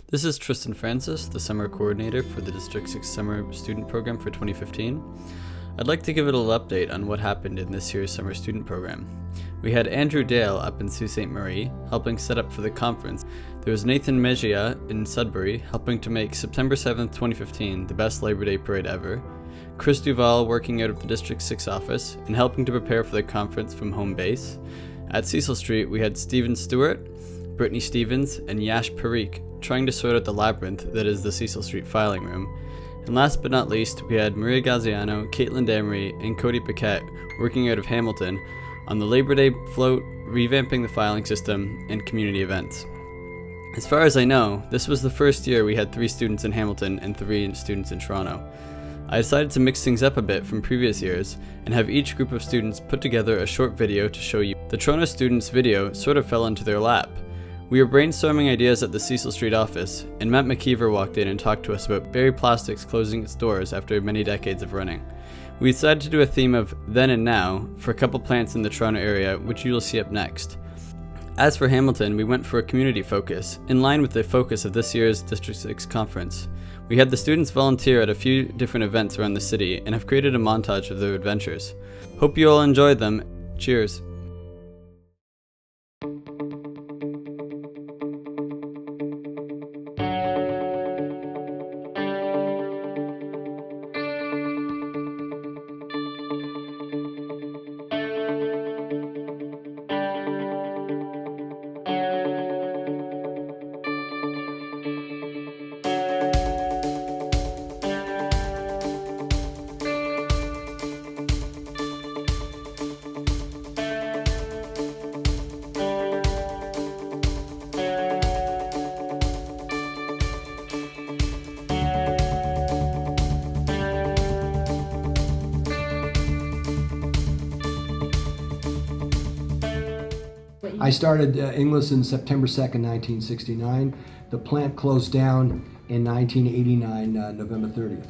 This is Tristan Francis, the Summer Coordinator for the District 6 Summer Student Program for 2015. I'd like to give a little update on what happened in this year's Summer Student Program. We had Andrew Dale up in Sault Ste. Marie, helping set up for the conference. There was Nathan Mejia in Sudbury, helping to make September 7th, 2015 the best Labor Day parade ever. Chris Duval working out of the District 6 office and helping to prepare for the conference from home base. At Cecil Street, we had Stephen Stewart, Brittany Stevens, and Yash Parikh trying to sort out the labyrinth that is the Cecil Street filing room. And last but not least, we had Maria Gaziano, Caitlin Damery, and Cody Paquette working out of Hamilton on the Labor Day float, revamping the filing system, and community events. As far as I know, this was the first year we had 3 students in Hamilton and 3 students in Toronto. I decided to mix things up a bit from previous years and have each group of students put together a short video to show you. The Toronto students' video sort of fell into their lap. We were brainstorming ideas at the Cecil Street office, and Matt McKeever walked in and talked to us about Berry Plastics closing its doors after many decades of running. We decided to do a theme of then and now for a couple plants in the Toronto area, which you will see up next. As for Hamilton, we went for a community focus, in line with the focus of this year's District 6 conference. We had the students volunteer at a few different events around the city and have created a montage of their adventures. Hope you all enjoyed them. Cheers. I started Inglis in September 2nd, 1969. The plant closed down in 1989, November 30th.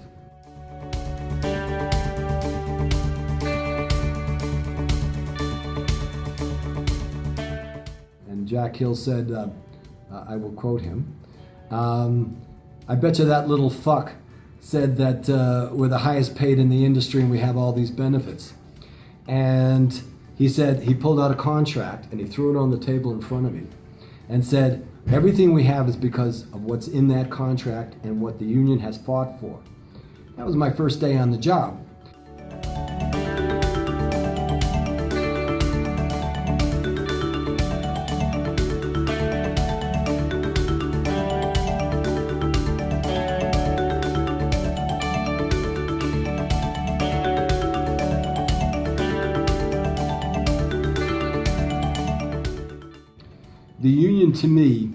And Jack Hill said, I will quote him, I bet you that little fuck said that we're the highest paid in the industry and we have all these benefits. And he said he pulled out a contract and he threw it on the table in front of me and said, everything we have is because of what's in that contract and what the union has fought for. That was my first day on the job. The union, to me,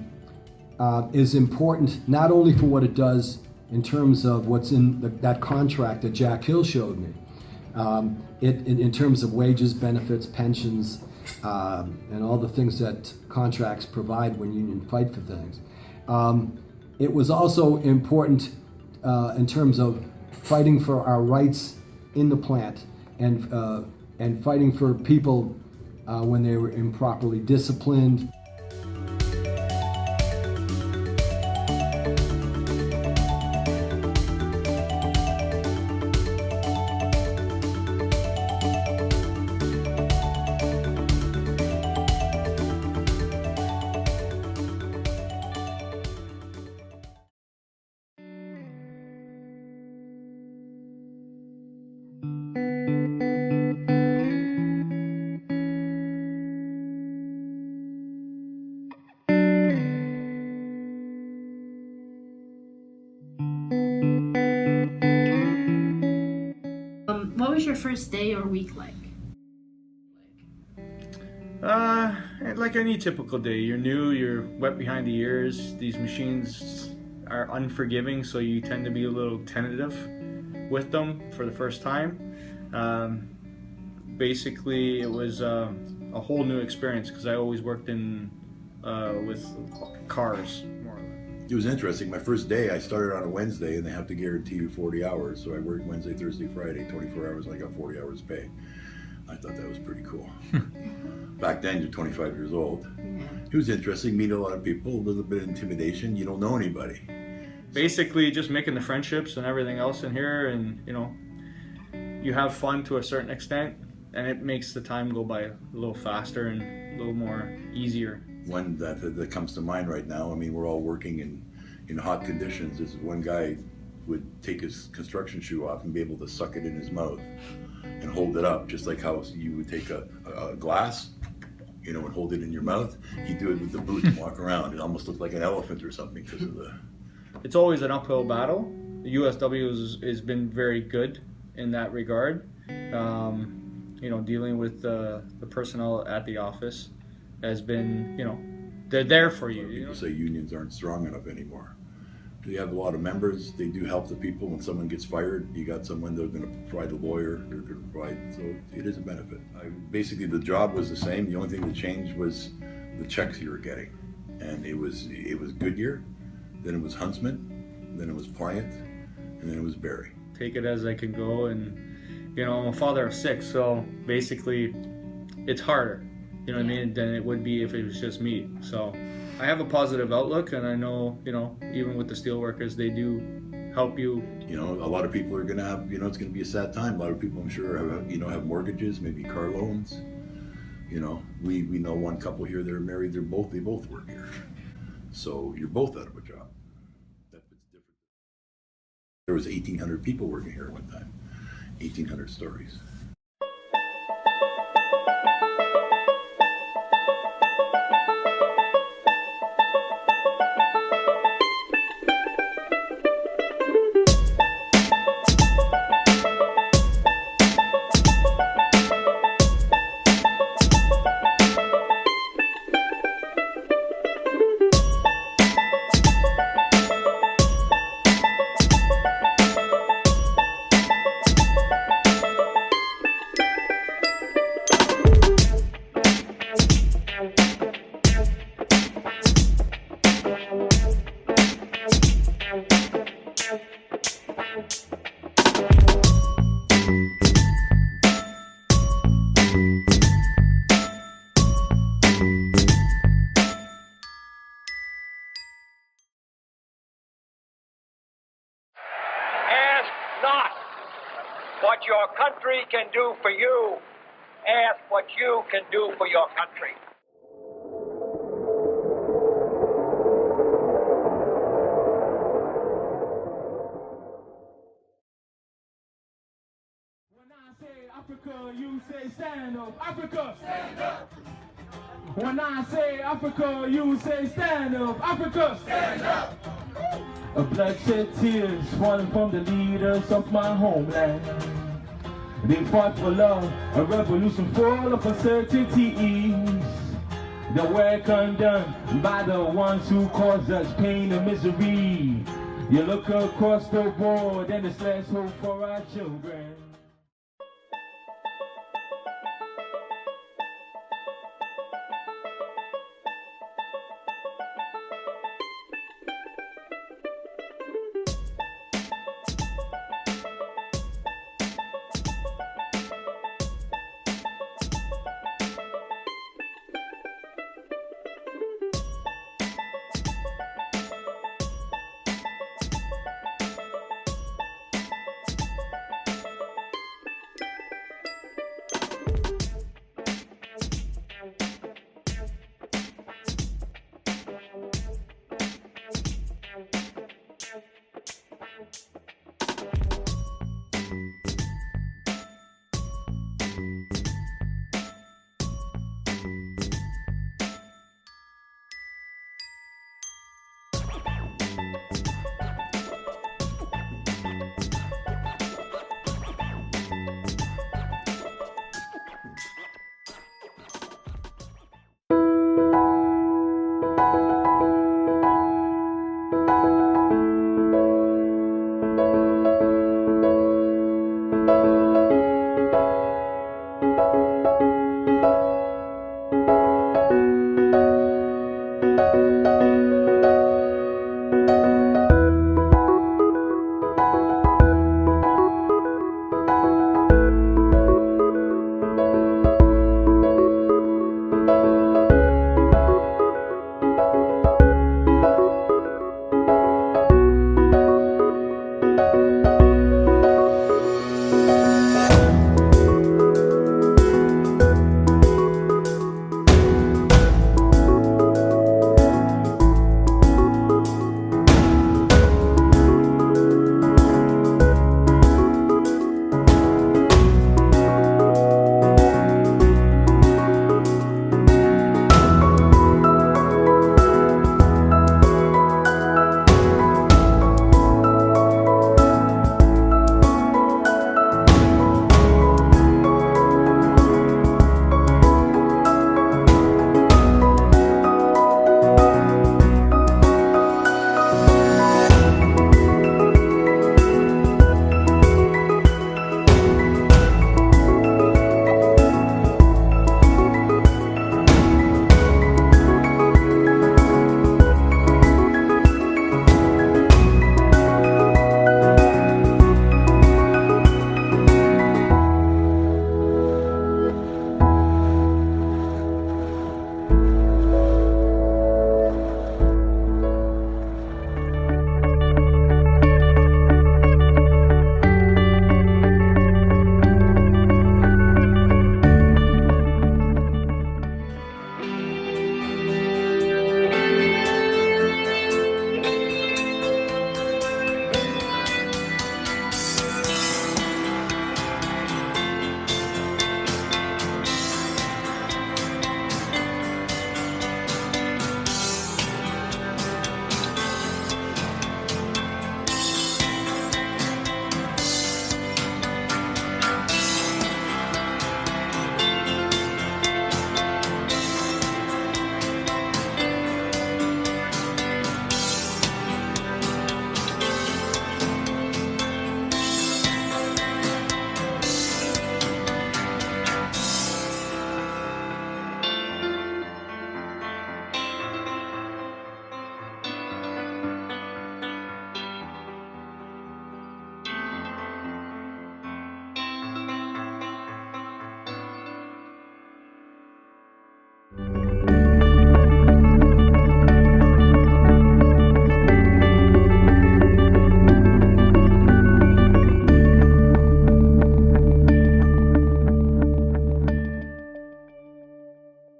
is important not only for what it does in terms of what's in that contract that Jack Hill showed me, in terms of wages, benefits, pensions, and all the things that contracts provide when unions fight for things. It was also important in terms of fighting for our rights in the plant and fighting for people when they were improperly disciplined. What was your first day or week like? Like any typical day. You're new, you're wet behind the ears. These machines are unforgiving, so you tend to be a little tentative with them for the first time. Basically, it was a whole new experience because I always worked with cars, more or less. It was interesting. My first day, I started on a Wednesday, and they have to guarantee you 40 hours. So I worked Wednesday, Thursday, Friday, 24 hours, and I got 40 hours pay. I thought that was pretty cool. back then you're 25 years old. Yeah. It was interesting, meet a lot of people, a little bit of intimidation. You don't know anybody. Basically, just making the friendships and everything else in here, and you have fun to a certain extent, and it makes the time go by a little faster and a little more easier. One that comes to mind right now, I mean, we're all working in hot conditions. Is one guy would take his construction shoe off and be able to suck it in his mouth and hold it up, just like how you would take a glass, and hold it in your mouth. He'd do it with the boot and walk around. It almost looked like an elephant or something because of the... It's always an uphill battle. The USW has been very good in that regard. Dealing with the personnel at the office has been, they're there for you. People say unions aren't strong enough anymore. You have a lot of members. They do help the people. When someone gets fired, you got someone they're going to provide a lawyer. They're going to provide. So it is a benefit. Basically, the job was the same. The only thing that changed was the checks you were getting, and it was Goodyear, then it was Huntsman, then it was Pliant, and then it was Barrie. Take it as I can go, and I'm a father of 6, so basically, it's harder. What I mean, than it would be if it was just me. So I have a positive outlook, and I know, even with the steelworkers, they do help you. A lot of people are going to have, it's going to be a sad time. A lot of people, I'm sure, have mortgages, maybe car loans. We know one couple here. They're married. They both work here. So you're both out of a job. That's different. There was 1,800 people working here at one time. 1,800 stories. Not what your country can do for you. Ask what you can do for your country. When I say Africa, you say stand up. Africa, stand up. When I say Africa, you say stand up. Africa, stand up. Bloodshed tears falling from the leaders of my homeland. They fought for love, a revolution full of uncertainties. The work undone by the ones who caused us pain and misery. You look across the world and it's less hope for our children.